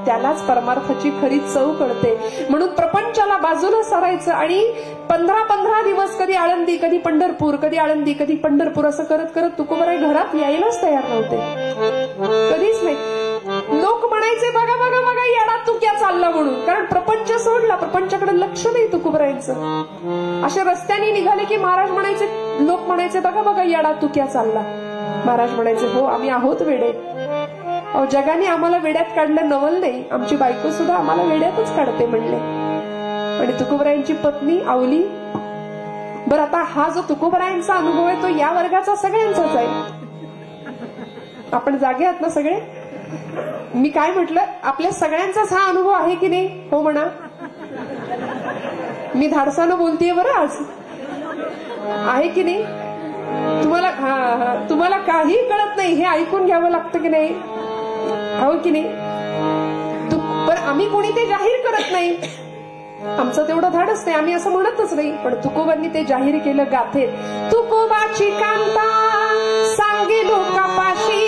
त्यालाच परमार्थाची खरी चव कळते. म्हणून प्रपंचाला बाजूला सारायचं आणि 15-15 दिवस कधी आळंदी कधी पंढरपूर, कधी आळंदी कधी पंढरपूर असं करत करत तुकोबाराय घरात यायलाच तयार नव्हते. कधीच नाही. लोक म्हणायचे बघा बघा बघा येडा तू क्या चालला म्हणून, कारण प्रपंच सोडला, प्रपंचाकडे लक्ष नाही तुकोबारायांचं. अशा रस्त्याने निघाले की महाराज म्हणायचे, लोक म्हणायचे बघा बघा येडा तू क्या चालला. महाराज म्हणायचे हो आम्ही आहोत वेडे. अहो जगाने आम्हाला वेड्यात काढलं नवल नाही, आमची बायको सुद्धा आम्हाला वेड्यातच काढते म्हणले. आणि तुकोबारायांची पत्नी आवली. बरं आता हा जो तुकोबारायांचा अनुभव आहे तो या वर्गाचा सगळ्यांचाच आहे. आपण जागे आहात ना सगळे. मी काय म्हटलं, आपल्या सगळ्यांचाच हा अनुभव आहे की नाही? हो म्हणा. मी धाडसानं बोलतेय बरं आज. आहे की नाही? तुम्हाला काही कळत नाही हे ऐकून घ्यावं लागतं की नाही? हो की नाही? पण आम्ही कोणी ते जाहीर करत नाही. आमचं तेवढं धाडच नाही, आम्ही असं म्हणतच नाही. पण तुकोबांनी ते जाहीर केलं गाथेत. तुकोबाची कांता सांगे लोकापाशी,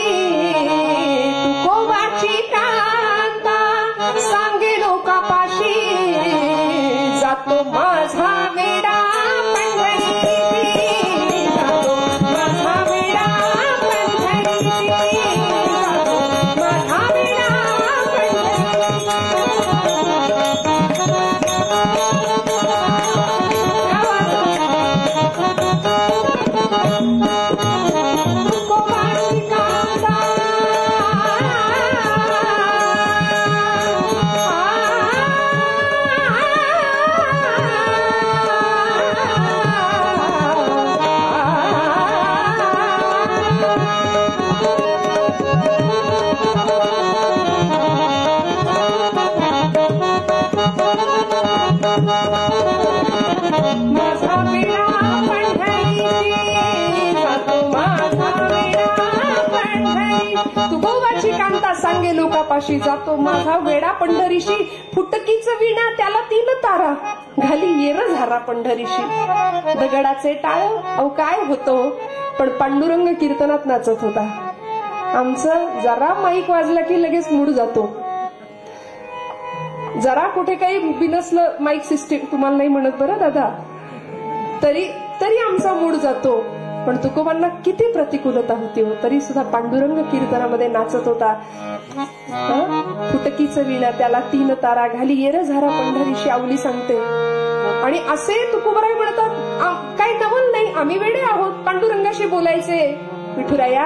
तुकोबाची कांता सांगे लोकापाशी, जातो माझा वेडा तुकोबाची कांता सांगे लोकापाशी, जातो माझा वेडा पंढरीशी, फुटकीच विणा त्याला 3 तारा, घाली येर झारा पंढरीशी. दगडाचे टाळ अहो काय होतो, पण पांडुरंग कीर्तनात नाचत होता. आमचं जरा माईक वाजला की लगेच मूड जातो. जरा कुठे काही बिनसलं माईक सिस्टीम, तुम्हाला नाही म्हणत बरं दादा, तरी आमचा मूड जातो. पण तुकोबांना किती प्रतिकूलता होती हो, तरी सुद्धा पांडुरंग कीर्तनामध्ये नाचत होता. फुटकीचं विणा त्याला 3 तारा, घाली येर झारा पंढरीशी आवली सांगते. आणि असे तुकोबाराय म्हणतात काही नवल नाही, आम्ही वेडे आहोत पांडुरंगाशी बोलायचे. विठुराया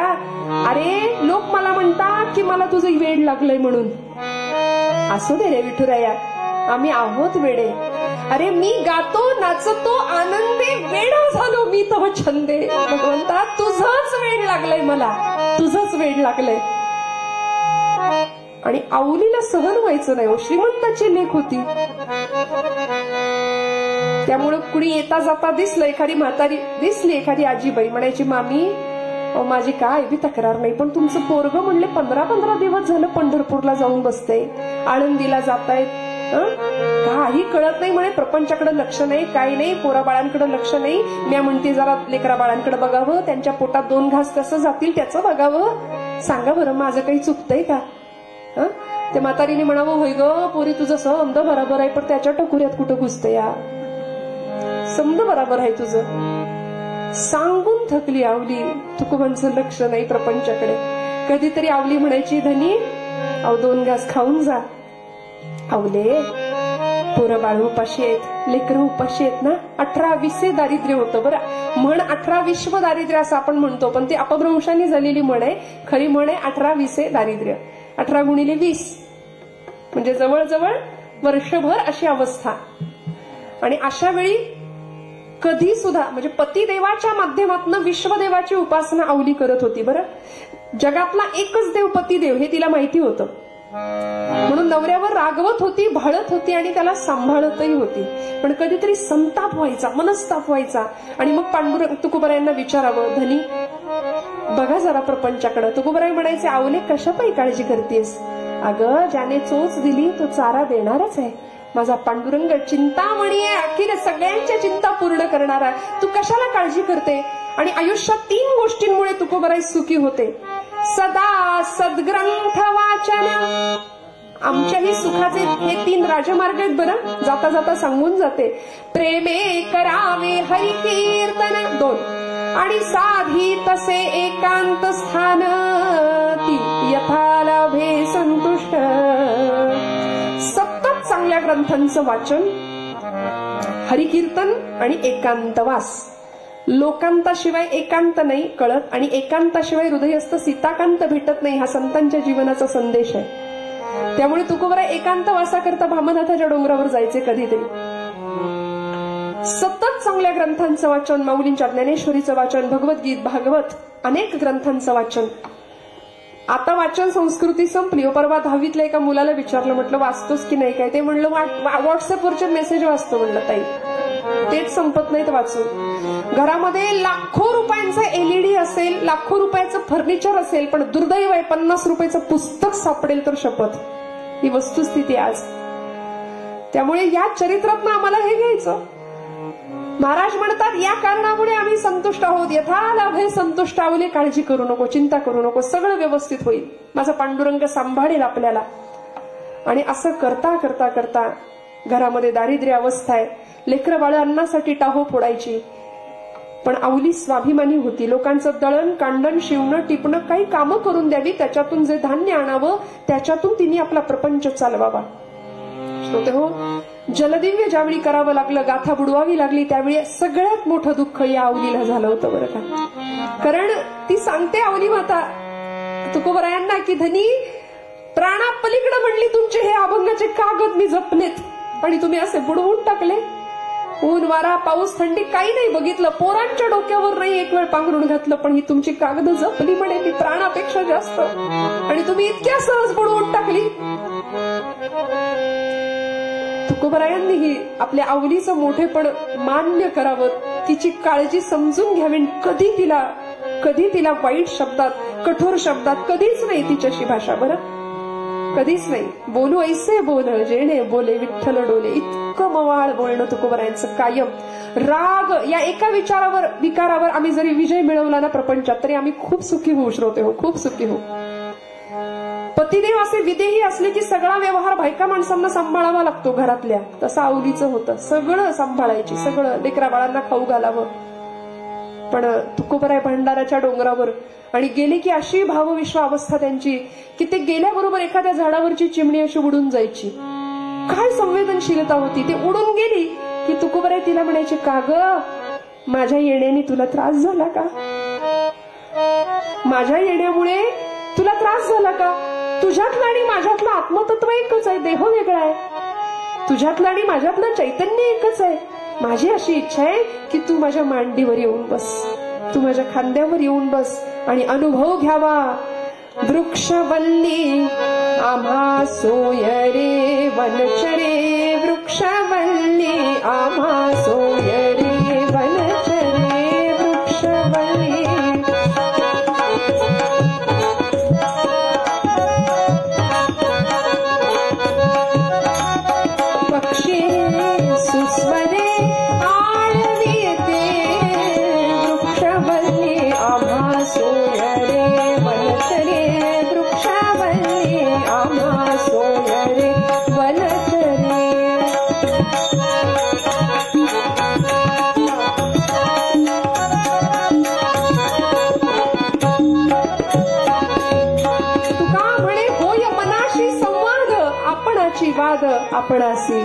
अरे लोक मला म्हणतात की मला तुझं वेड लागलंय म्हणून. असू दे रे विठुराया, आम्ही आहोत वेडे. अरे मी गातो नाचतो आनंदे वेडा झालो मी तव छंदे. भगवंता तुझंच वेड लागलंय मला, तुझंच वेड लागलंय. आणि आवलीला सहन व्हायचं नाही, श्रीमंताची लेख होती. त्यामुळे कुणी येता जाता दिसलं, एखादी म्हातारी दिसली, एखादी आजीबाई म्हणायची मामी माझी काय बी तक्रार नाही, पण तुमचं पोरगं म्हणले 15-15 दिवस झालं पंढरपूरला जाऊन बसते, आळंदीला जातायत, काही कळत नाही म्हणे, प्रपंचाकडे लक्ष नाही, काही नाही, पोरा बाळांकडे लक्ष नाही. मी म्हणते जरा लेकरा बाळांकडे बघावं, त्यांच्या पोटात 2 घास कसं जातील त्याचं बघावं. सांगा बरं माझं काही चुकतंय का? त्या म्हातारीने म्हणावं होय ग पोरी तुझं समद बरोबर आहे, पण त्याच्या टकुऱ्यात कुठं घुसतं या, समद बरोबर आहे तुझं. सांगून थकली आवली, तुकोबांचं लक्ष नाही प्रपंचाकडे. कधीतरी आवली म्हणायची धनी अहो 2 घास खाऊन जा. आवले पोरं बाळ उपाशी आहेत, लेकरं उपाशी आहेत ना. 18-20 दारिद्र्य होतं बरं. म्हण 18 दारिद्र्य असं आपण म्हणतो, पण ती अपभ्रंशाने झालेली म्हण आहे. खरी म्हण आहे 18-20 दारिद्र्य. 18 गुणिले 20 म्हणजे जवळजवळ वर्षभर अशी अवस्था. आणि अशा वेळी कधी सुद्धा म्हणजे पतिदेवाच्या माध्यमातून विश्वदेवाची उपासना आवली करत होती बरं. जगातला एकच देव पतिदेव हे तिला माहिती होतं, म्हणून नवऱ्यावर रागवत होती, भाळत होती आणि त्याला सांभाळतही होती. पण कधीतरी संताप व्हायचा, मनस्ताप व्हायचा. आणि मग पांडुरंग तुकोबारायांना विचारावं धनी बघा जरा प्रपंचाकडे. तुकोबाराय म्हणायचे आवले कशापायी काळजी करतेस? अगं ज्याने चोच दिली तो चारा देणारच आहे. माझा पांडुरंग चिंतामणी आहे, अखेर सगळ्यांच्या चिंता पूर्ण करणारा. तू कशाला काळजी करते? आणि आयुष्यात 3 गोष्टींमुळे तुकोबाराय सुखी होते. सदा सद्ग्रंथ वाचन आमच्याही सुखाचे हे 3 राजमार्ग आहेत बरं. जाता जाता सांगून जाते. प्रेमे करावे हरी कीर्तन 2 आणि साधी तसे एकांत स्थान ती यथा लाभे संतुष्ट. सतत चांगल्या ग्रंथांचं वाचन, हरिकीर्तन आणि एकांतवास. लोकांताशिवाय एकांत नाही कळत आणि एकांताशिवाय हृदयस्थ सीताकांत भेटत नाही, हा संतांच्या जीवनाचा संदेश आहे. त्यामुळे तुकोबरा एकांतवासाकरता भामनाथाच्या डोंगरावर जायचे कधीतरी. सतत चांगल्या ग्रंथांचं वाचन, माऊलींच्या ज्ञानेश्वरीचं वाचन, भगवद्गीत, भागवत, अनेक ग्रंथांचं वाचन. आता वाचन संस्कृती संपली. परवा 10वीतल्या एका मुलाला विचारलं, म्हटलं वाचतोस की नाही काय? ते म्हणलं व्हॉट्सअपवरचे मेसेज वाचतो. म्हणलं ताई तेच संपत नाहीत वाचून. घरामध्ये लाखो रुपयांचा LED असेल, लाखो रुपयाचं फर्निचर असेल, पण दुर्दैव आहे 50 रुपयाचं पुस्तक सापडेल तर शपथ. ही वस्तुस्थिती आज. त्यामुळे या चरित्रातनं आम्हाला हे घ्यायचं. महाराज म्हणतात या कारणामुळे आम्ही संतुष्ट आहोत. यथा लाभे संतुष्ट आवले. काळजी करू नको, चिंता करू नको, सगळं व्यवस्थित होईल. माझा पांडुरंग सांभाळेल आपल्याला. आणि असं करता करता करता घरामध्ये दारिद्र्य अवस्था आहे. लेकरं बाळ अन्नासाठी टाहो फोडायची, पण आवली स्वाभिमानी होती. लोकांचं दळण कांडण शिवणं टिपणं काही कामं करून द्यावी, त्याच्यातून जे धान्य आणावं त्याच्यातून तिने आपला प्रपंच चालवावा. श्रोते हो, जलदिव्य ज्यावेळी करावं लागलं, गाथा बुडवावी लागली, त्यावेळी सगळ्यात मोठं दुःख या आवलीला झालं होतं बरं का. कारण ती सांगते आवली माता तुकोबरायांना की धनी प्राणापलीकडे म्हणली तुमचे हे अभंगाचे कागद मी जपलेत आणि तुम्ही असे बुडवून टाकले. ऊन वारा पाऊस थंडी काही नाही बघितलं, पोरांच्या डोक्यावर नाही एक वेळ पांघरून घातलं, पण ही तुमची कागद जपली म्हणे मी प्राणापेक्षा जास्त, आणि तुम्ही इतक्या सहज बुडवून टाकली. तुकोबरायांनीही आपल्या आवलीचं मोठेपण मान्य करावं, तिची काळजी समजून घ्यावी. कधी तिला वाईट शब्दात, कठोर शब्दात कधीच नाही तिच्याशी भाषा. बरं कधीच नाही. बोलू ऐसे बोल जेणे बोले विठ्ठल डोले. इतकं मवाळ बोलणं तुकोबरायांचं कायम. राग या एका विकारावर आम्ही जरी विजय मिळवला ना प्रपंचात, तरी आम्ही खूप सुखी होऊ. श्रोते हो, खूप सुखी होऊ. पतिदेव असे विदेही असले की सगळा व्यवहार बायका माणसांना सांभाळावा लागतो घरातल्या. तसं आवलीचं होतं. सगळं सांभाळायची, सगळं लेकरा बाळांना खाऊ घालावं. पण तुकोबराय भंडाराच्या डोंगरावर आणि गेले की अशी भावविश्व अवस्था त्यांची की ते गेल्याबरोबर एखाद्या झाडावरची चिमणी अशी उडून जायची. काय संवेदनशीलता होती. ते उडून गेली की तुकोबराय तिला म्हणायचे, का ग माझ्या येण्याने तुला त्रास झाला का? माझ्या येण्यामुळे तुला त्रास झाला का? तुझ्यातलं आणि माझ्यातलं आत्मतत्व एकच आहे, देह वेगळा आहे. तुझ्यातलं आणि माझ्यातलं चैतन्य एकच आहे. माझी अशी इच्छा आहे की तू माझ्या मांडीवर येऊन बस, तू माझ्या खांद्यावर येऊन बस आणि अनुभव घ्यावा. वृक्षवल्ली आम्हा सोय रे वनचरे, वृक्षवल्ली आम्हा सोय रे वनचरे, वृक्षवल्ली. पक्षी सुस्वरे वाद आपणाशी.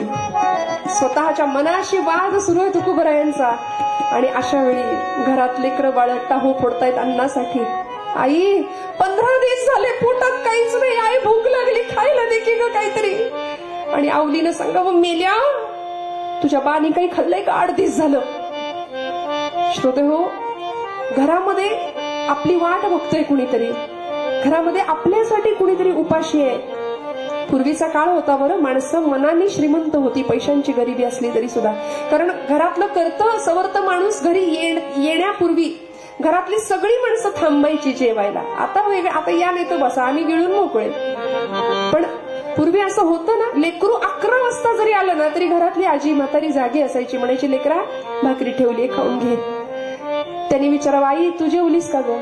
स्वतःच्या मनाशी वाद सुरू आहे तुकोबरायांचा. आणि अशा वेळी घरात लेकरं बाळ टाहो फोडतायत अन्नासाठी. आई 15 दिवस झाले पोटात काहीच नाही, आई भूक लागली, खायला दे की ग काहीतरी. आणि आवलीनं सांगावं, मेल्या तुझ्या बानी काही खाल्लंय का? 8 दिवस झालं. श्रोते हो, घरामध्ये आपली वाट बघतोय कुणीतरी, घरामध्ये आपल्यासाठी कुणीतरी उपाशी आहे. पूर्वीचा काळ होता बरं, माणसं मनाने श्रीमंत होती, पैशांची गरिबी असली तरी सुद्धा. कारण घरातलं करतं सवर्त माणूस घरी येण्यापूर्वी घरातली सगळी माणसं थांबायची जेवायला. आता वेगळं, आता या नाही तर बसा, आम्ही गिळून मोकळे. पण पूर्वी असं होतं ना, लेकरू 11 वाजता जरी आलं ना तरी घरातली आजी म्हातारी जागी असायची. म्हणायची, लेकरा भाकरी ठेवली खाऊन घे. त्यांनी विचारावं, आई तू जेवलीस का ग?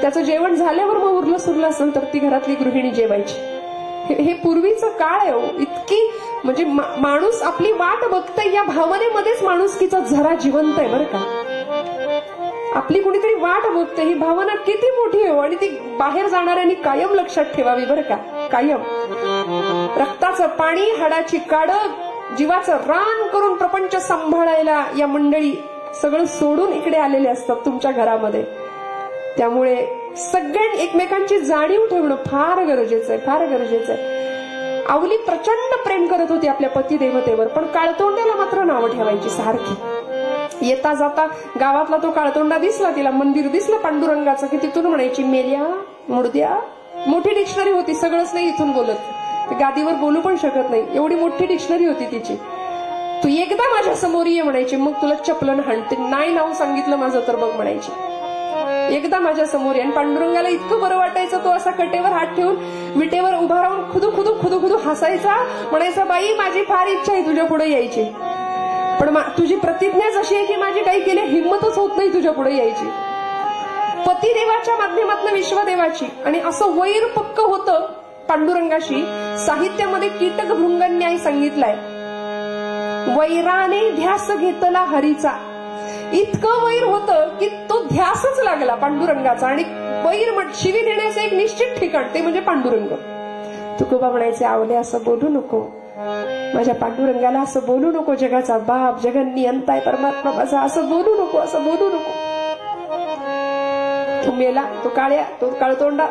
त्याचं जेवण झाल्यावर मग उरलं सुरलं असेल तर ती घरातली गृहिणी जेवायची. हे पूर्वीचं काळ आहे. इतकी म्हणजे माणूस आपली वाट बघतय या भावनेमध्येच माणुसकीचा झरा जिवंत आहे बरं का. आपली कुणीतरी वाट बघते ही भावना किती मोठी आहे आणि ती बाहेर जाणाऱ्यांनी कायम लक्षात ठेवावी बरं का. कायम रक्ताचं पाणी, हाडाची काडं, जीवाचं रान करून प्रपंच सांभाळायला या मंडळी सगळं सोडून इकडे आलेले असतात तुमच्या घरामध्ये. त्यामुळे सगळ्यांनी एकमेकांची जाणीव ठेवणं फार गरजेचं आहे, फार गरजेचं आहे. आवली प्रचंड प्रेम करत होती आपल्या पती देवतेवर, पण काळतोंड्याला मात्र नावं ठेवायची सारखी. येता जाता गावातला तो काळतोंडा दिसला, तिला मंदिर दिसलं पांडुरंगाचं की तिथून म्हणायची मेल्या मुडद्या. मोठी डिक्शनरी होती, सगळंच नाही इथून बोलत, गादीवर बोलू पण शकत नाही एवढी मोठी डिक्शनरी होती तिची. तू एकदा माझ्या समोर ये म्हणायची, मग तुला चपलन हाणते, नाही नाव सांगितलं माझं तर बघ म्हणायची. एकदा माझ्या समोर. आणि पांडुरंगाला इतकं बरं वाटायचं, तो असा कटेवर हात ठेवून विटेवर उभा राहून खुदू खुदू खुदू खुदू हसायचा, म्हणायचा बाई माझी फार इच्छा आहे तुझ्या पुढे यायची, पण तुझी प्रतिज्ञाच अशी आहे की माझी काही केली हिंमतच होत नाही तुझ्या पुढे यायची. पतिदेवाच्या माध्यमातून विश्वदेवाची. आणि असं वैर पक्क होतं पांडुरंगाशी. साहित्यामध्ये कीटक भृंगन्याय सांगितलाय. वैराने ध्यास घेतला हरीचा. इतकं वैर होतं की तो ध्यासच लागला पांडुरंगाचा. आणि वैर शिवी देण्याचं एक निश्चित ठिकाण ते म्हणजे पांडुरंग. तुकोबा म्हणायचे आवले असं बोलू नको, माझ्या पांडुरंगाला असं बोलू नको, जगाचा बाप जगन्नियंता आहे परमात्मा माझा, असं बोलू नको, असं बोलू नको. तो मेला, तो काळ्या, तो काळतोंडा.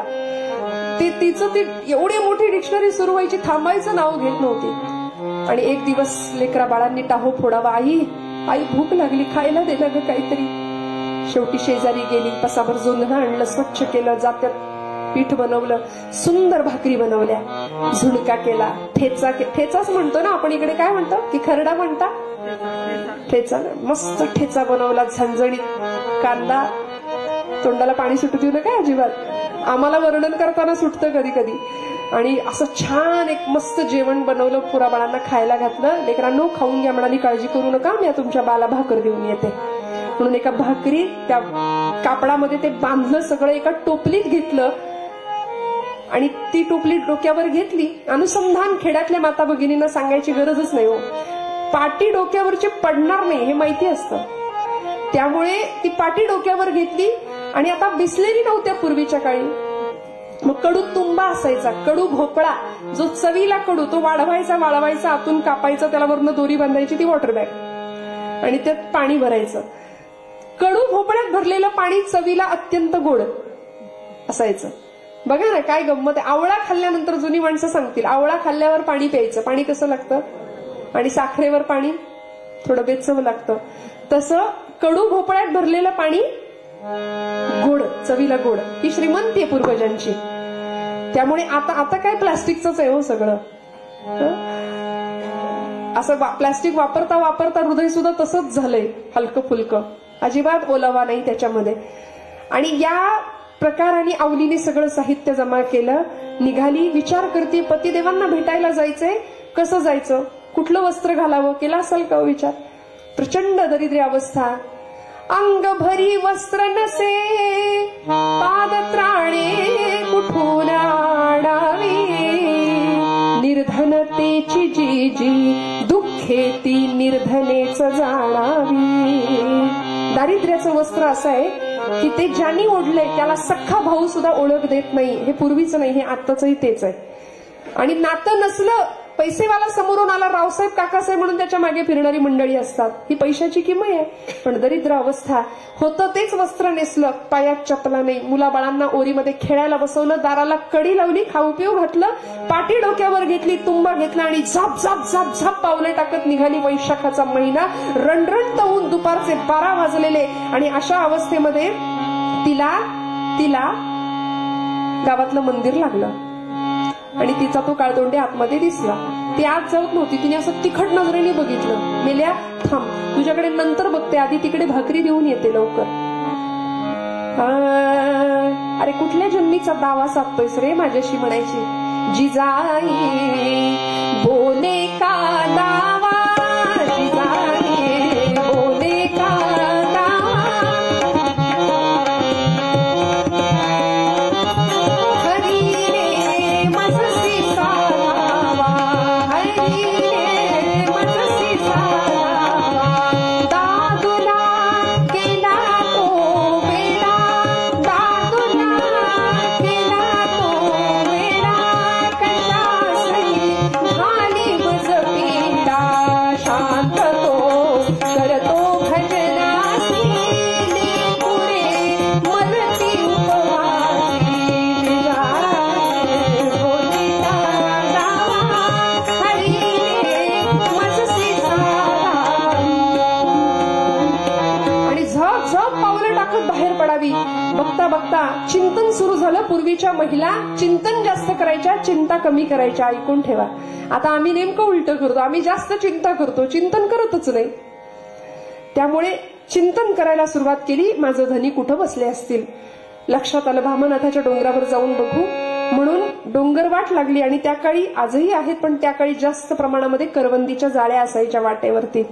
तिचं ती एवढी मोठी डिक्शनरी सुरू व्हायची, थांबायचं नाव घेत नव्हती. आणि एक दिवस लेकरा बाळांनी टाहो फोडावा, आई आई भूक लागली, खायला दे ना ग काहीतरी. शेवटी शेजारी गेली, पसाभर जोंधळं आणलं, स्वच्छ केलं, जात्यात पीठ बनवलं, सुंदर भाकरी बनवल्या, झुणका केला, ठेचाच म्हणतो ना आपण इकडे, काय म्हणतो की खरडा म्हणता, ठेचा ना. मस्त ठेचा बनवला, झणझणीत, कांदा. तोंडाला पाणी सुटू देऊ नका अजिबात, आम्हाला वर्णन करताना सुटतं कधी कधी. आणि असं छान एक मस्त जेवण बनवलं, पुरा बाळांना खायला घातलं. लेकरांनो खाऊन घ्या म्हणाली, काळजी करू नका, मी तुमच्या बाला भाकर देऊन येते म्हणून एका भाकरी त्या कापडामध्ये ते बांधलं, सगळं एका टोपलीत घेतलं आणि ती टोपली डोक्यावर घेतली. अनुसंधान खेड्यातल्या माता भगिनींना सांगायची गरजच नाही हो, पाटी डोक्यावरची पडणार नाही हे माहिती असतं. त्यामुळे ती पाटी डोक्यावर घेतली. आणि आता बिसलेरी नव्हत्या पूर्वीच्या काळी, मग कडू तुंबा असायचा, कडू भोपळा जो चवीला कडू, तो वाळवायचा, आतून कापायचा, त्याला वरनं दोरी बांधायची, ती वॉटर बॅग, आणि त्यात पाणी भरायचं. कडू भोपळ्यात भरलेलं पाणी चवीला अत्यंत गोड असायचं. बघा ना काय गंमत आहे. आवळा खाल्ल्यानंतर जुनी माणसं सांगतील, आवळा खाल्ल्यावर पाणी प्यायचं, पाणी कसं लागतं, आणि साखरेवर पाणी थोडं बेचव लागतं. तसं कडू भोपळ्यात भरलेलं पाणी गोड, चवीला गोड. ही श्रीमंती आहे पूर्वजांची. त्यामुळे आता काय प्लास्टिकच आहे हो सगळं. असं प्लास्टिक वापरता वापरता हृदय सुद्धा तसंच झालंय, हलकं फुलकं, अजिबात ओलावा नाही त्याच्यामध्ये. आणि या प्रकाराने आवलीने सगळं साहित्य जमा केलं, निघाली. विचार करते पतिदेवांना भेटायला जायचंय, कसं जायचं, कुठलं वस्त्र घालावं, केला असाल का विचार. प्रचंड दरिद्री अवस्था, अंग भरी वस्त्र नसे, पादत्राणे कुठून आणावी, निर्धनतेची जी जी दुःखे ती निर्धनेच जाणावी. दारिद्र्याचं वस्त्र असं आहे की ते ज्यांनी ओढलंय त्याला सख्खा भाऊ सुद्धा ओळख देत नाही. हे पूर्वीचं नाही, हे आत्ताचंही तेच आहे. आणि नातं नसलं, पैसेवाला समोरून आला, रावसाहेब काकासाहेब म्हणून त्याच्या मागे फिरणारी मंडळी असतात, ही पैशाची किंमत आहे. पण दरिद्र अवस्था, होतं तेच वस्त्र नेसलं, पायात चपला नाही, मुलाबाळांना ओरीमध्ये खेळायला बसवलं, दाराला कडी लावली, खाऊ पिऊ घातलं, पाठी डोक्यावर घेतली, तुंबा घेतला आणि झाप झाप झाप झाप पावले टाकत निघाली. वैशाखाचा महिना रणरण तवून दुपारचे 12 वाजलेले. आणि अशा अवस्थेमध्ये तिला गावातलं मंदिर लागलं आणि तिचा तो काळतोंडे आतमध्ये दिसला. ती आत जाऊत नव्हती, तिने असं तिखट नजरेने बघितलं. मेल्या थांब, तुझ्याकडे नंतर बघते, आधी तिकडे भाकरी देऊन येते लवकर. अरे कुठल्या जन्मीचा दावा साधतोयस रे माझ्याशी म्हणायची. जिजाई बोले का दावा, जिजाई बोले का दावा, बघता बघता चिंतन सुरू झालं. पूर्वीच्या महिला चिंतन जास्त करायच्या, चिंता कमी करायच्या. ऐकून ठेवा. आता आम्ही नेमकं उलट करतो. आम्ही जास्त चिंता करतो, चिंतन करतच नाही. त्यामुळे चिंतन करायला सुरुवात केली. माझं धनी कुठं बसले असतील. लक्षात आलं भामनाथाच्या डोंगरावर जाऊन बघू म्हणून डोंगर वाट लागली. आणि त्या काळी आजही आहेत, पण त्या काळी जास्त प्रमाणामध्ये करवंदीच्या जाळ्या असायच्या वाटेवरती.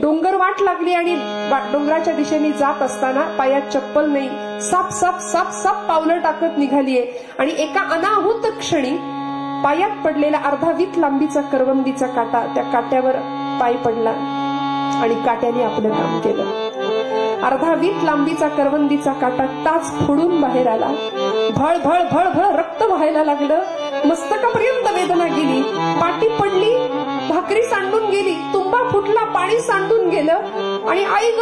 डोंगर वाट लागली आणि डोंगराच्या दिशेने जात असताना पायात चप्पल नाही, साप साप साप साप पावलं टाकत निघालीये. आणि एका अनाहूत क्षणी पायात पडलेला अर्धा वीट लांबीचा करवंदीचा काटा, त्या काट्यावर पाय पडला आणि काट्याने आपलं काम केलं. अर्धा वीट लांबीचा करवंदीचा काटा टाच फोडून बाहेर आला. भळ भळ भळ भळ रक्त व्हायला लागलं. मस्तकापर्यंत वेदना गेली. पाठी पडली, भाकरी सांडून गेली, तुंबा फुटला, पाणी सांडून गेलं. आणि आई ग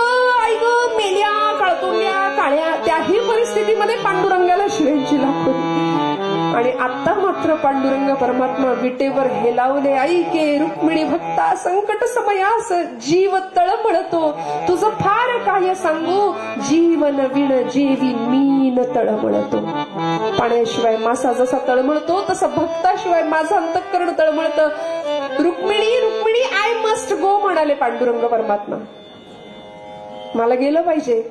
मेल्या काळतुंड्या काळ्या. त्याही परिस्थितीमध्ये पांडुरंगाला शिवायची लागली. आणि आता मात्र पांडुरंग परमात्मा विटेवर हेलावले. ऐके रुक्मिणी भक्ता संकट समयास जीव तळमळतो. तुझं फार काय सांगू, जीवन विण जेवी मीन तळमळतो. पाण्याशिवाय मासा जसा तळमळतो तसं भक्ताशिवाय माझं अंतःकरण तळमळतं. Rukmini Rukmini I must go म्हणाले पांडुरंग परमात्मा. मला गेलं पाहिजे.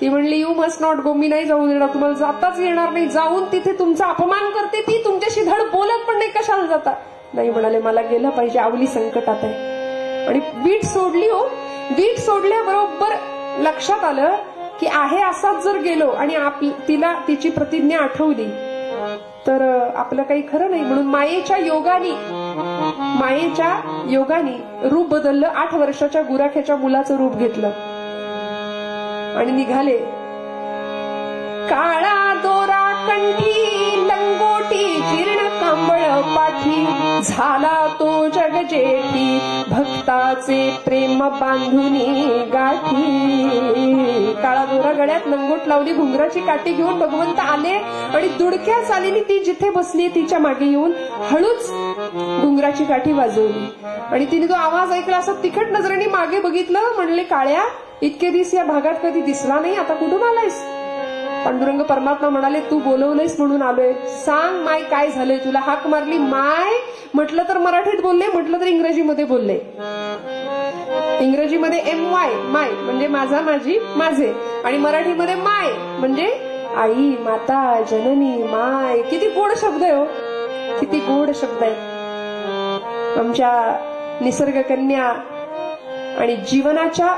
ती म्हणली यू मस्ट नॉट गो. मी नाही जाऊ देणार तुम्हाला, जाताच येणार नाही. जाऊन तिथे तुमचा अपमान करते ती, तुमच्याशी धड बोलत पण नाही, कशाला जाता. नाही म्हणाले मला गेलं पाहिजे, आवली संकटात आहे. आणि वीट सोडली. हो, वीट सोडल्याबरोबर लक्षात आलं की आहे असाच जर गेलो आणि तिला तिची प्रतिज्ञा आठवली तर आपलं काही खरं नाही. म्हणून मायेच्या योगाने रूप बदललं. 8 वर्षाच्या गुराख्याच्या मुलाचं रूप घेतलं आणि निघाले. काळा दोरा कंठी लंगोटी जीर्ण कांबळ पाठी, झाला तो जगजेठी भक्ताचे प्रेम बांधुनी गाठी. काळा दोरा गळ्यात लंगोट लावली, घुंगराची काठी घेऊन भगवंत आले आणि दुडक्या चालीने ती जिथे बसली तिच्या मागे येऊन हळूच घुंगराची काठी वाजवली. आणि तिने तो आवाज ऐकला. असं तिखट नजरेने मागे बघितलं. म्हणले काळ्या इतके दिवस या भागात कधी दिसला नाही, आता कुठून आलायस. पांडुरंग परमात्मा म्हणाले तू बोलवलंयस म्हणून आलोय. सांग माय काय झालंय तुला. हाक मारली. माय म्हटलं तर मराठीत बोलले, म्हटलं तर इंग्रजीमध्ये बोलले. इंग्रजीमध्ये MY माय म्हणजे माझा माझी माझे, आणि मराठीमध्ये माय म्हणजे आई माता जननी माय. किती गोड शब्द आहे हो, किती गोड शब्द आहे. आमच्या निसर्ग कन्या आणि जीवनाच्या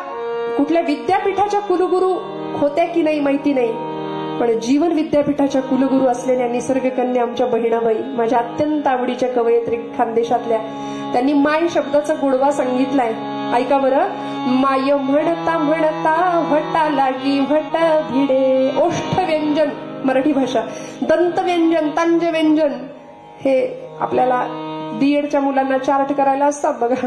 कुठल्या विद्यापीठाच्या कुलगुरू होत्या की नाही माहिती नाही, पण जीवन विद्यापीठाच्या कुलगुरू असलेल्या निसर्ग कन्या आमच्या बहिणाबाई, माझ्या अत्यंत आवडीच्या कवयित्री खानदेशातल्या, त्यांनी माय शब्दाचा गोडवा सांगितलाय. ऐका बरं. माय म्हणता म्हणता व्हटा लागी व्हट भिडे. ओष्ठ व्यंजन मराठी भाषा, दंत व्यंजन, तंज व्यंजन हे आपल्याला BEdच्या मुलांना चार्ट करायला असतात बघा.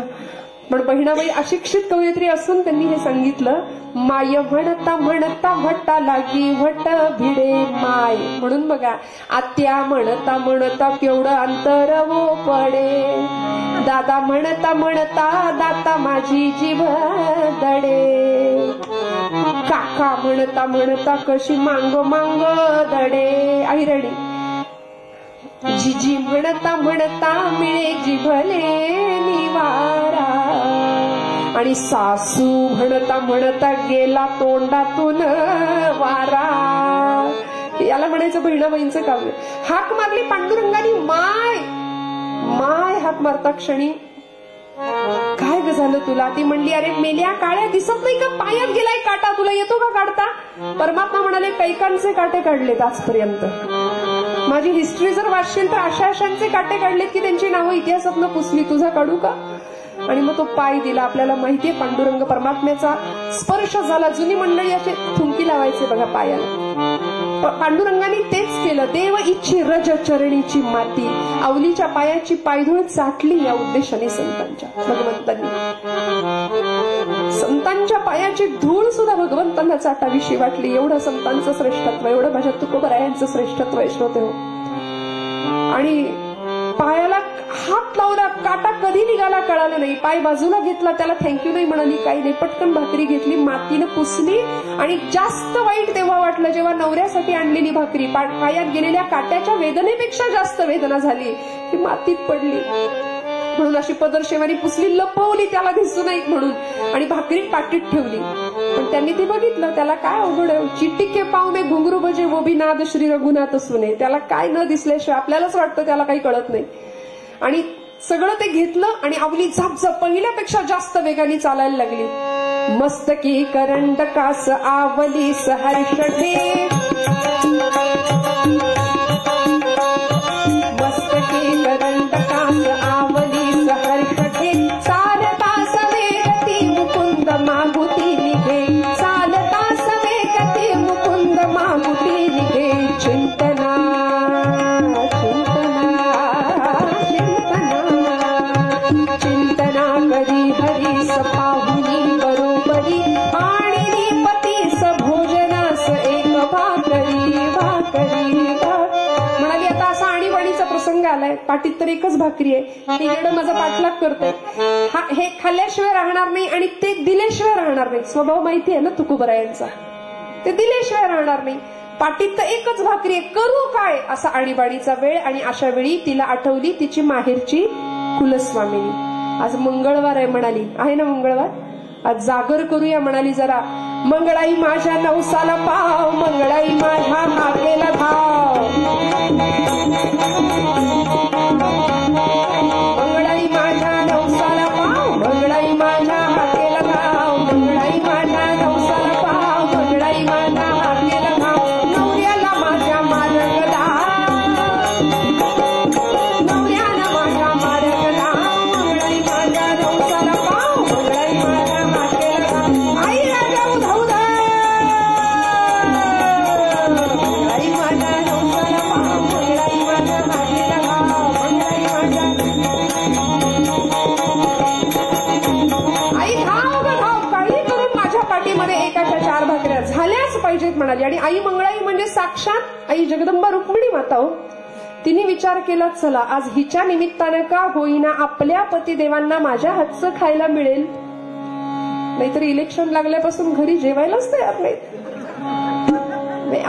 पण बहिणाबाई अशिक्षित कवयित्री असून त्यांनी हे सांगितलं. माय म्हणता म्हणता व्हटा लागी व्हट भिडे माय. म्हणून बघा आत्या म्हणता म्हणता केवढं अंतर वो पडे. दादा म्हणता म्हणता दाता माझी जीभ दडे. काका म्हणता म्हणता कशी मांग मांग दडे. ऐरणी. जिजी म्हणता म्हणता मिळे जिभले निवारा. आणि सासू म्हणता म्हणता गेला तोंडातून वारा. याला म्हणायचं बहिणाबाईंचं काव्य. हाक मारली पांडुरंगानी माय माय. हाक मारता क्षणी काय ग झालं तुला. ती म्हणली अरे मेल्या काळ्या दिसत नाही का, पायात गेलाय काटा, तुला येतो का काढता. परमात्मा म्हणाले कैकांचे काटे काढलेत आजपर्यंत. माझी हिस्ट्री जर वाचशील तर अशा अशांचे काटे काढलेत की त्यांची नावं इतिहासातनं पुसली. तुझा काढू का. आणि मग तो पाय दिला. आपल्याला माहितीये पांडुरंग परमात्म्याचा स्पर्श झाला. जुनी मंडळी असे थुंकी लावायचे बघा पायाला. पांडुरंगाने तेच केलं. देव इच्छी रज चरणीची माती. आवलीच्या पायाची पायधूळ चाटली या उद्देशाने संतांच्या भगवंतांनी. संतांच्या पायाची धूळ सुद्धा भगवंतांना चाटावीशी वाटली. एवढं संतांचं श्रेष्ठत्व, एवढं माझ्या तुकोबरायांचं श्रेष्ठत्व आहे श्रोते हो. आणि पायाला हात लावला, काटा कधी निघाला कळालं नाही. पाय बाजूला घेतला, त्याला थँक्यू नाही म्हणाली, काही नाही. पटकन भाकरी घेतली, मातीनं पुसली. आणि जास्त वाईट तेव्हा वाटलं जेव्हा नवऱ्यासाठी आणलेली भाकरी पायात गेलेल्या काट्याच्या वेदनेपेक्षा जास्त वेदना झाली की मातीत पडली. म्हणून अशी पदरशेवानी पुसली, लपवली त्याला दिसू नये म्हणून, आणि भाकरी पाटीत ठेवली. पण त्यांनी ते बघितलं, त्याला काय अवघड आहे. चिट्टी के पाव में घुंगरू बजे वो भी नाद श्री रघुनाथ सुने. त्याला काय न दिसल्याशिवाय आपल्यालाच वाटतं त्याला काही कळत नाही. आणि सगळं ते घेतलं आणि आवली झापझाप पहिल्यापेक्षा जास्त वेगाने चालायला लागली. मस्तकी करंडकास आवली सहर्षढे, मस्तकी करंडकास आवली सहर्षढे, चालता सवेगती मुकुंद मागुती निघे, चालता सवेगती मुकुंद मागुती निघे. चिंतना चिंतना करी हरी सपाहुनी बरोबरी, आणि पतीस भोजनास एक भाकरी भाकरी. म्हणाली आता असा आणीबाणीचा प्रसंग आलाय, पाटीत तर एकच भाकरी आहे, ते इकडं माझा पाठलाग करतोय. हे खाल्ल्याशिवाय राहणार नाही आणि ते दिल्याशिवाय राहणार नाही. स्वभाव माहिती आहे ना तुकोबरायांचा, ते दिल्याशिवाय राहणार नाही. पाटीत तर एकच भाकरी आहे, करू काय असा आणीबाणीचा वेळ. आणि अशा वेळी तिला आठवली तिची माहेरची कुलस्वामिनी. आज मंगळवार आहे म्हणाली, आहे ना मंगळवार, आज जागर करूया म्हणाली जरा. मंगळाई माझ्या नवसाला पाव, मंगळाई माझ्या हाकेला धाव, मंगळाई माझ्या नवसाला पाव, मंगळाई माझ्या हाकेला धाव, मंगळाई माझ्या नवसाला पाव, मंगळाई माझ्या हाकेला धाव. नवऱ्याला माझ्या मारगला, नवऱ्याला माझ्या मारगला, मंगळाई माझ्या नवसाला पाव, मंगळाई माझ्या हाकेला धाव. आई राजा उधवदा, मंगळाई माझ्या नवसाला पाव, मंगळाई माझ्या हाकेला धाव, मंगळाई माझ्या. आई धाव ग धाव, काही करून माझ्या पाठीमध्ये एकाच्या 4 भाकऱ्या झाल्याच पाहिजेत म्हणाली. आणि आई मंगळाई म्हणजे साक्षात आई जगदंबा रुक्मिणी माता हो. तिने विचार केला, चला आज हिच्या निमित्तानं का होईना आपल्या पतिदेवांना माझ्या हातचं खायला मिळेल. नाहीतर इलेक्शन लागल्यापासून घरी जेवायलाच तयार नाही.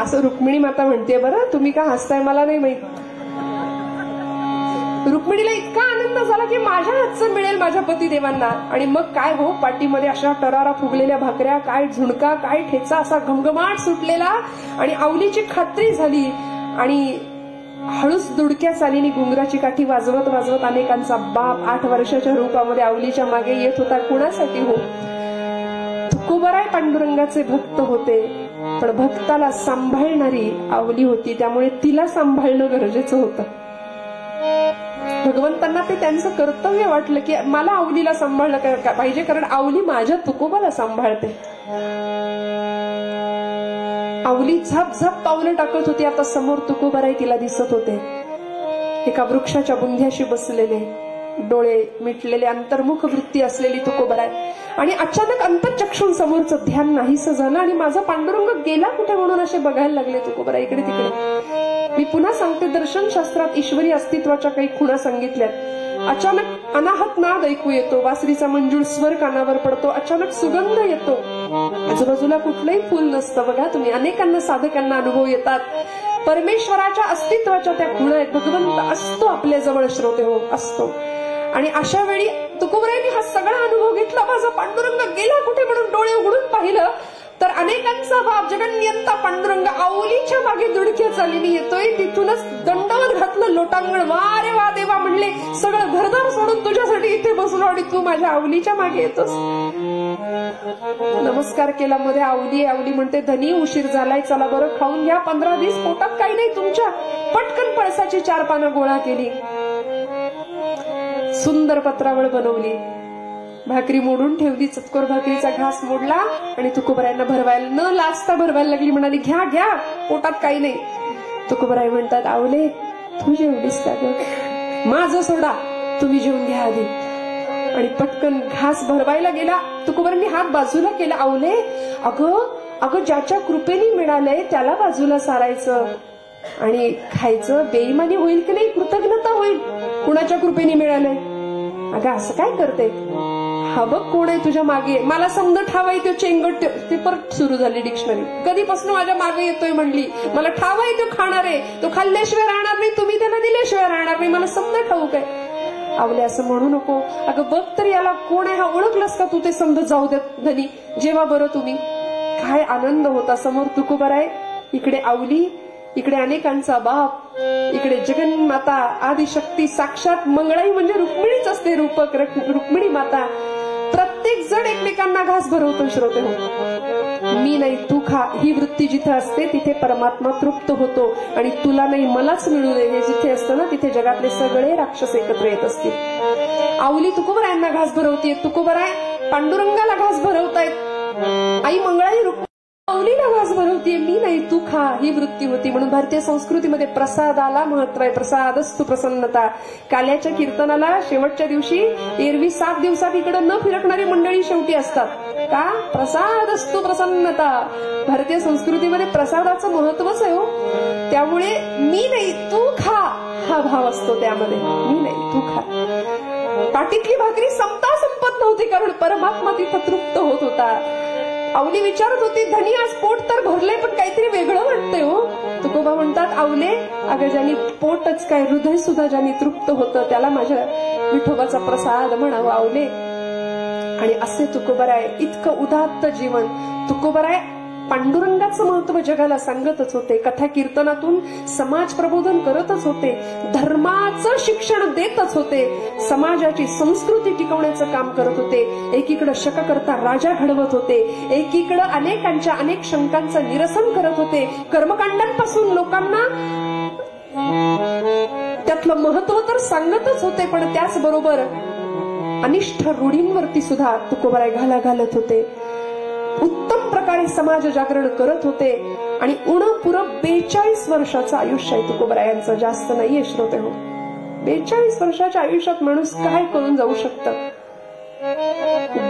असं रुक्मिणी माता म्हणते. बरं तुम्ही का हसताय मला नाही माहित. रुक्मिणीला इतका आनंद झाला की माझ्या हातचं मिळेल माझ्या पतिदेवांना. आणि मग काय हो, पाठीमध्ये अशा टरारा फुगलेल्या भाकऱ्या, काय झुणका, काय ठेचा, असा घमघमाट सुटलेला. आणि आवलीची खात्री झाली. आणि हळूच दुडक्या चालीने घुंगराची काठी वाजवत वाजवत अनेकांचा बाप 8 वर्षाच्या रूपामध्ये आवलीच्या मागे येत होता. कुणासाठी हो, तुकोबराय पांडुरंगाचे भक्त होते, पण भक्ताला सांभाळणारी आवली होती, त्यामुळे तिला सांभाळणं गरजेचं होतं. भगवंतांना ते त्यांचं कर्तव्य वाटलं की मला आवलीला सांभाळलं पाहिजे, कारण आवली माझ्या तुकोबाला सांभाळते. आवली झपझप पावलं टाकत होती. आता समोर तुकोबराय तिला दिसत होते, एका वृक्षाच्या बुंध्याशी बसलेले, डोळे मिटलेले, अंतर्मुख वृत्ती असलेली तुकोबराय. आणि अचानक अंतर्चक्षुण समोरचं ध्यान नाहीसं झालं आणि माझा पांडुरंग गेला कुठे म्हणून असे बघायला लागले तुकोबराय इकडे तिकडे. मी पुन्हा सांगते, दर्शन शास्त्रात ईश्वरी अस्तित्वाच्या काही खुणा सांगितल्यात. अचानक अनाहत नाद ऐकू येतो, वासरीचा मंजूळ स्वर कानावर पडतो, अचानक सुगंध येतो, आजूबाजूला कुठलंही फुल नसतं. बघा तुम्ही, अनेकांना साधकांना अनुभव येतात. परमेश्वराच्या अस्तित्वाच्या त्या खुणा आहेत. भगवंत असतो आपल्या जवळ, श्रोते हो, असतो. आणि अशा वेळी तुकोबरायांनी हा सगळा अनुभव घेतला. माझा पांडुरंग गेला कुठे म्हणून डोळे उघडून पाहिलं तर अनेकांचा बाप जगन्यंता पांडुरंग आवलीच्या मागे दुडक्या चालीने येतोय. तिथूनच दंडवत घातलं लोटांगण. वा रे वा देवा म्हणले, सगळं घरदार सोडून तुझ्यासाठी इथे बसलो आणि तू माझ्या आवलीच्या मागे येतोस. नमस्कार केला. मध्ये आवली आवली म्हणते, धनी उशीर झालाय, चला बरं खाऊन घ्या, 15 दिवस पोटात काही नाही तुमच्या. पटकन पळसाची 4 पानं गोळा केली, सुंदर पत्रावळ बनवली, भाकरी मोडून ठेवली, चतकोर भाकरीचा घास मोडला आणि तुकोबरायांना भरवायला न लाजता भरवायला लागली. म्हणाली, घ्या घ्या, पोटात काही नाही. तुकोबराय म्हणतात, आवले तू जेवलीस का ग, माझं सोडा, तुम्ही जेवून घ्या आधी. आणि पटकन घास भरवायला गेला. तुकोबरांनी हात बाजूला केला. आवले, अगं अगं ज्याच्या कृपेने मिळालंय त्याला बाजूला सारायचं आणि खायचं. बेईमानी होईल की नाही, कृतज्ञता होईल. कुणाच्या कृपेने मिळालंय? अगं असं काय करते? हा बघ कोण आहे तुझ्या मागे, मला समजा ठावाय तो चेंगट. ती परत सुरू झाली डिक्शनरी. कधीपासून माझ्या मागे येतोय म्हणली, मला ठावाय तो खाणार आहे, तो खाल्ल्याशिवाय राहणार नाही, तुम्ही त्याला दिल्याशिवाय राहणार नाही, मला समजा ठाऊ काय? आवले असं म्हणू नको. अगं बघ तर याला कोण आहे, हा ओळखलंस का तू? ते समजत जाऊ देत धनी, जेव्हा बरं तुम्ही. काय आनंद होता. समोर तुकोबर आहे, इकडे आवली, इकडे अनेकांचा बाप, इकडे जगन्माता आदिशक्ती साक्षात मंगळाई म्हणजे रुक्मिणीच असते, रूपक रुक्मिणी माता. प्रत्येक जण एकमेकांना घास भरवतो. श्रोते हो, मी नाही तू खा ही वृत्ती जिथे असते तिथे परमात्मा तृप्त होतो. आणि तुला नाही मलाच मिळू दे हे जिथे असतं ना, तिथे जगातले सगळे राक्षस एकत्र येत असतील. आवली तुकोबरायांना घास भरवतीये, तुकोबराय पांडुरंगाला घास भरवतायत, आई मंगळाई आवलीला घास भरवतीये, मी नाही तू खा ही वृत्ती होती. म्हणून भारतीय संस्कृतीमध्ये प्रसादाला महत्व आहे. प्रसादस्तु प्रसन्नता. काल्याच्या कीर्तनाला शेवटच्या दिवशी एरवी 7 दिवसात इकडं न फिरकणारी मंडळी शेवटी असतात. का? प्रसादस्तु प्रसन्नता. भारतीय संस्कृतीमध्ये प्रसादाचं महत्वच आहे हो. त्यामुळे मी नाही तू खा हा भाव असतो त्यामध्ये. मी नाही तू खा. पाठीतली भाकरी संपता संपत नव्हती, कारण परमात्मा तिथं तृप्त होत होता. आवली विचारत होती, धनी आज पोट तर भरलंय पण काहीतरी वेगळं वाटतंय हो. तुकोबा म्हणतात, आवले अगं ज्यांनी पोटच काय हृदय सुद्धा ज्यांनी तृप्त होतं त्याला माझ्या विठोबाचा प्रसाद म्हणावा आवले. आणि असे तुकोबराय इतकं उदात्त जीवन. तुकोबराय पांडुरंगाचं महत्व जगाला सांगतच होते. कथा कीर्तनातून समाज प्रबोधन करतच होते. धर्माचं शिक्षण देतच होते. समाजाची संस्कृती टिकवण्याचं काम करत होते. एकीकडे शककर्ता राजा घडवत होते, एकीकडे अनेकांच्या अनेक शंकांचं निरसन करत होते. कर्मकांडांपासून लोकांना त्यातलं महत्व तर सांगतच होते, पण त्याचबरोबर अनिष्ठ रूढींवरती सुद्धा तुकोबराय घाला घालत होते. उत्तम प्रकारे समाज जागरण करत होते. आणि पुरं 42 वर्षाचं आयुष्य आहे तुकोबरायांचं, जास्त नाहीये श्रोते हो. 42 वर्षाच्या आयुष्यात माणूस काय करून जाऊ शकतं?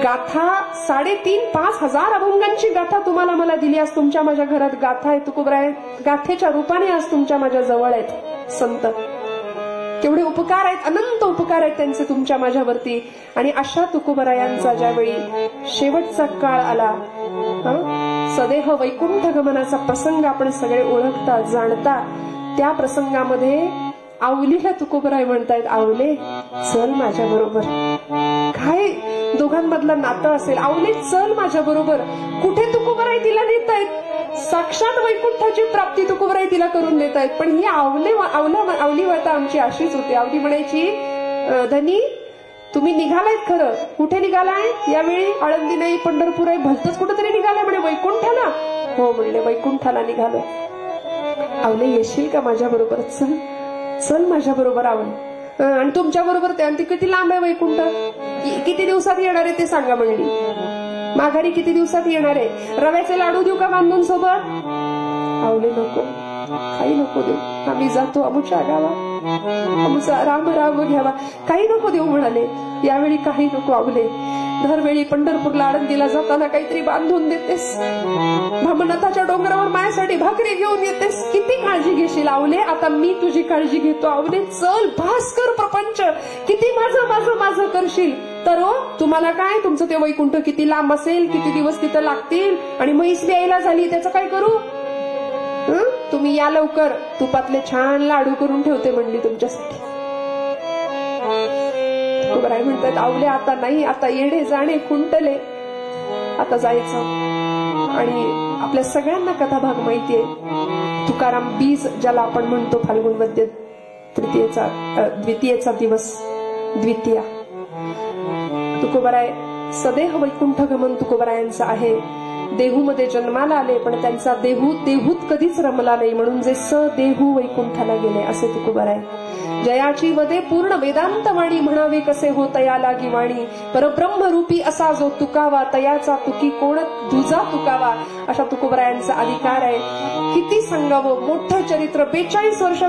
गाथा 3,500 हजार अभंगांची गाथा तुम्हाला मला दिली. आज तुमच्या माझ्या घरात गाथा आहे. तुकोबराय गाथेच्या रूपाने आज तुमच्या माझ्या जवळ आहेत संत. केवढे उपकार आहेत, अनंत उपकार आहेत त्यांचे तुमच्या माझ्यावरती. आणि अशा तुकोबरायांचा ज्यावेळी शेवटचा काळ आला, सदेह वैकुंठ गमनाचा प्रसंग आपण सगळे ओळखता जाणता. त्या प्रसंगामध्ये आवलीला तुकोबराय म्हणतायत, आवले चल माझ्या बरोबर. काय दोघांमधलं नातं असेल. आवले चल माझ्या बरोबर. कुठे तुकोबराय तिला नेतायत? साक्षात वैकुंठाची प्राप्ती तुकोबराय तिला करून देत आहेत. पण ही आवली वाता आमची अशीच होती. आवली म्हणायची, धनी तुम्ही निघालायत खरं, कुठे निघालाय? यावेळी आळंदी नाही, पंढरपूर आहे, भलतच कुठेतरी निघालाय म्हणे. वैकुंठाला? हो म्हणले, वैकुंठाला निघालो. आवले येशील का माझ्या बरोबर? चल चल माझ्या बरोबर आवले. आणि तुमच्या बरोबर ते किती लांब आहे वैकुंठ? किती दिवसात येणार आहे ते सांगा म्हणली. माघारी किती दिवसात येणार आहे? रव्याचे लाडू देऊ का बांधून सोबत? आवले नको, काही नको देऊ, आम्ही जातो आमच्या गावा, आमचा राम राम घ्यावा, काही नको देऊ म्हणाले. यावेळी काही नको आवले. दरवेळी पंढरपूरला आळंदीला जाताना काहीतरी बांधून देतेस, भ्रमनाथाच्या डोंगरावर माझ्यासाठी भाकरी घेऊन येतेस, किती काळजी घेशील आवले? आता मी तुझी काळजी घेतो आवले. चल भास्कर प्रपंच, किती माझं माझं माझं करशील तर हो. तुम्हाला काय, तुमचं ते वैकुंठ किती लांब असेल, किती दिवस तिथं लागतील, आणि म्हैस यायला झाली त्याचं काय करू? तुम्ही या लवकर, तुपातले छान लाडू करून ठेवते म्हणली तुमच्यासाठी. तुकोबराय म्हणतात, आवले आता नाही, आता येणे जाणे खुंटले, आता जायचं. आणि आपल्या सगळ्यांना कथाभाग माहितीये. तुकाराम बीज ज्याला आपण म्हणतो, फाल्गुन वद्य द्वितीयेचा दिवस, द्वितीया. तुकोबराय सदेह वैकुंठ गमन तुकोबरायांचं आहे. देहूमध्ये जन्माला आले, पण त्यांचा देहूत कधीच रमला नाही, म्हणून जे सदेहू वैकुंठाला गेले असे तुकोबराय. जयाची वदे पूर्ण वेदांत वाणी, म्हणावे कसे हो तया लागी वाणी. परब्रह्मरूपी असा जो तुकावा, तयाचा तुकी कोण दुजा तुकावा. अशा तुकोबरायांचा अधिकार आहे. किती सांगावं, मोठं चरित्र. 42 वर्ष